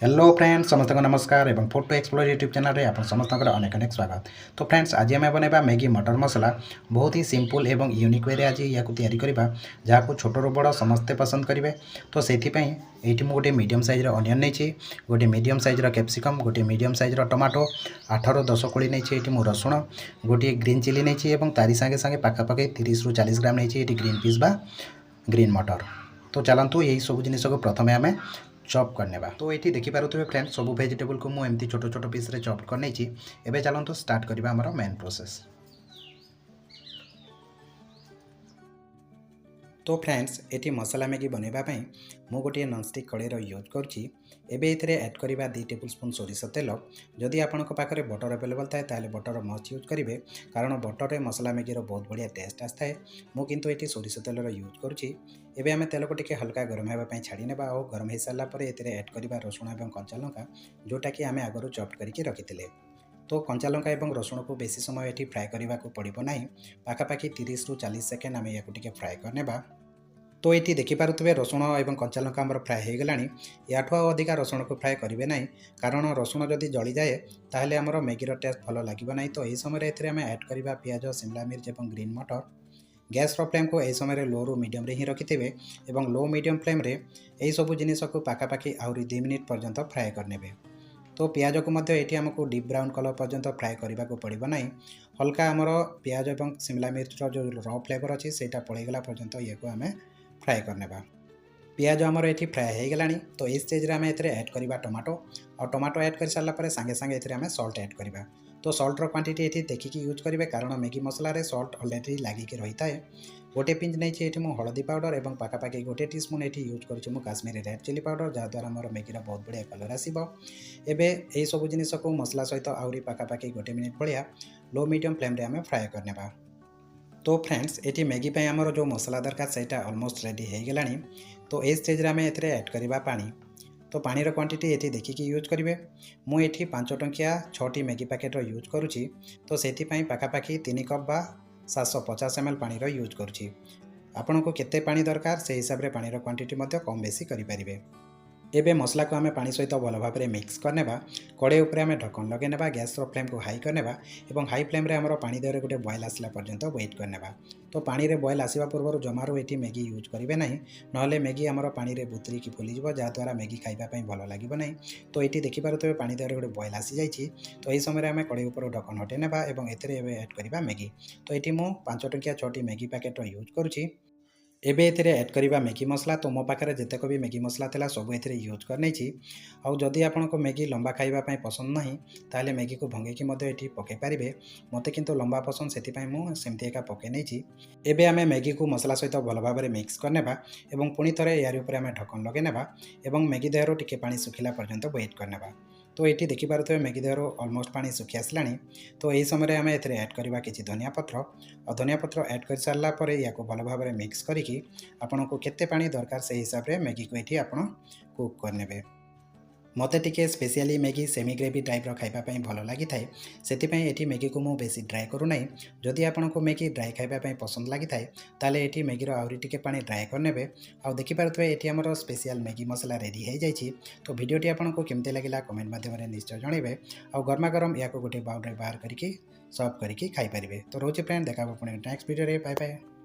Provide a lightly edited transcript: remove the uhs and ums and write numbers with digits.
Hello friends समस्त को नमस्कार एवं फोटो एक्सप्लोर यूट्यूब चैनल रे आप समस्त अनेक अनेक स्वागत। तो फ्रेंड्स आज आम बनवा मैगी मटर मसला बहुत ही सिंपल एवं यूनिक वे आज या करवा जहाँ छोट रू बड़ समस्ते पसंद करेंगे। तो से ये गोटे मीडियम साइज अनियन नहीं गोटे मीडियम साइज कैप्सिकम गोटे मीडियम साइज टमाटो 8 ରୁ 10 कोड़ी नहीं रसुण गोटे ग्रीन चिली नहीं तारी सांगे सांगे पाखापाखि 30 ରୁ 40 ग्राम नहीं ग्रीन पीस बा ग्रीन मटर। तो चलतु यही सब जिन को प्रथम आम चॉप करने तो ये देखिपे फ्रेंड्स सब वेजिटेबल को मुझे छोट छोट पीस रे चॉप कर एबे चलतु स्टार्ट करवा आमर मेन प्रोसेस। तो फ्रेंड्स ये मसला मैगी बनवाई मु गोटे नॉनस्टिक कड़े यूज करुँची। एड करवा 2 टेबल स्पून सोरिष तेल। जदि आपण पाखे बटर अवेलेबल थाए बटर मस्ट यूज करेंगे कारण बटर में मसला मैगीर बहुत बढ़िया टेस्ट आए। मुझे ये सोरिष तेल यूज करुँची। एबे आम तेल को टिके हल्का गरम होगापी छाड़ी ने और गरम हो सारापर एड करवा रसुण और कंचा लंका जोटा कि आम आगु चॉप करके रखी। तो कंचा लंका और रसुण को बेसी समय ये फ्राए करने को पड़ो ना पाखापाखि 30 ରୁ 40 सेकेंड आम या फ्राए करने। तो ये देखिपे रसुण और कंचा लंका आमर फ्राए हो गला। याठू अधिका रसुण को फ्राए करेंगे ना कारण रसुण जदि जली जाए ताहले आमर मैगीर टेस्ट भल लगे ना। तो यही समय आम ऐड करवा पियाज शिमला मिर्च और ग्रीन मटर। गैस फ्लेम को यही समय लो रू मीडियम रे ही रखिथे और लो मीडियम फ्लेम रे यही सब जिनिस को पाखापाखि आहरी 2 मिनिट पर्यंत फ्राए करने। तो पियाज को ये आमको डीप ब्राउन कलर पर्यंत फ्राए करने को पड़ो ना। हल्का आमर पियाज और शिमला मिर्च जो र फ्लेवर अच्छी से पलैगला पर्यंत ये को आम फ्राए करने। पियाज आमर ये फ्राए हो गला। तो ये स्टेज आम ऐड करवा टमाटो और टमाटो ऐड कर सारापर सांगे सांगे ये सॉल्ट ऐड करवा। तो सॉल्टर क्वांटिटी ये देखिकी यूज करेंगे कारण मैगी मसला रे सॉल्ट अलरेडी लगिक रही है। गोटे पिंच नहीं ये हलदी पाउडर और पाखापाखि गोटे टीस्पून ये यूज करूँ काश्मीरी रेड चिली पाउडर जहाँद्वारा मोर मैगीर बहुत बढ़िया कलर आसो। एबे यही सब जिनिस को मसला सहित आहरी पाखापाखि गोटे मिनिट भाया लो मीडियम फ्लेम रे आम फ्राए करने। तो फ्रेंड्स ये मैगी पे आमर जो मसला दरकार से ऑलमोस्ट रेडी हो गला। तो ये स्टेज आम ऐड करवा पानी। तो पानीर क्वांटिटी ये देखिकी यूज करेंगे। मुझे 5 टंकिया 6टी मैगी पैकेट यूज करुँची। तो से पाखापाखि 3 कप बा 750 ml पानी यूज करुँची। आपन को केते पानी दरकार से हिसाब से पानीर क्वांटिटी कम बेसी करें। एबे मसला को आम पानी सहित भल भाव में मिक्स करने। कड़े उपर आम ढक्कन लगे गैस फ्लेम को हाई करने और हाई फ्लेम रे आमर पानी देहरे गोटे बॉयल आसला पर्यंत वेट करने। तो पानी रे बॉयल आसवा पूर्व जमारू ये मैगी यूज करेंगे ना ना मैगी आमर पानी रे बुतरी की फुलीज जहाँद्वारा मैगी खाइबापी भल लगे ना। तो ये देखिपे पानी देहरे गोटे बॉयल आसी जाइए। तो यही समय आम कड़े उपर ढक्कन हटे ना और ये ऐड करवा मैगी। तो ये मुझे 5 टंकिया 6टी मैगी पैकेट यूज करुँची। एबे एथिरे ऐड करवा मैगी मसला। तो मो पाखे जितेक भी मैगी मसला था सब ए यूज कर जदि आपको मैगी लंबा खाइबापी पसंद ना ताले मैगी को भंगेकी ये पकई पारे। मत किंतु लंबा पसंद से मुझे एका पकई नहीं। एबे आम मैगी को मसला सहित भल भाव में मिक्स करने और पुणी थे यार उपर आम ढक्कन लगे और मैगी देहर टिके पानी सुखिला पर्यंत वेट करने। तो ये देखिपे मैगी देहर ऑलमोस्ट पानी सुखी आसला। तो यही समय आम ऐड करवा कि धनिया पत्र और धनिया पत्र ऐड कर सारापर या भल भाव में मिक्स करके आपन को केते पानी दरकार से हिसाब से मैगी को ये आप कुक करने। मते टिके specially Maggi semi gravy type खाइबापी भल लगी थाए से मैगी को मुझे बेसी ड्राए करूना। जदि आपन को मैगी ड्राए खाइबापी पसंद लगी थाए ताले ये मैगीर आहरी टिके पानी ड्राए करने। आउ देखिपे ये आमर स्पेशल मैगी मसला रेडी हो जाए। तो वीडियोटी आपको केमती लगे कमेंट माध्यम निश्चय जनइबे। आउ गरमा गरम या गोटे बाउल बाहर करके सर्व करके खाई पारे। तो रोचे फ्रेंड देखा पुणी नेक्स्ट वीडियो। Bye bye.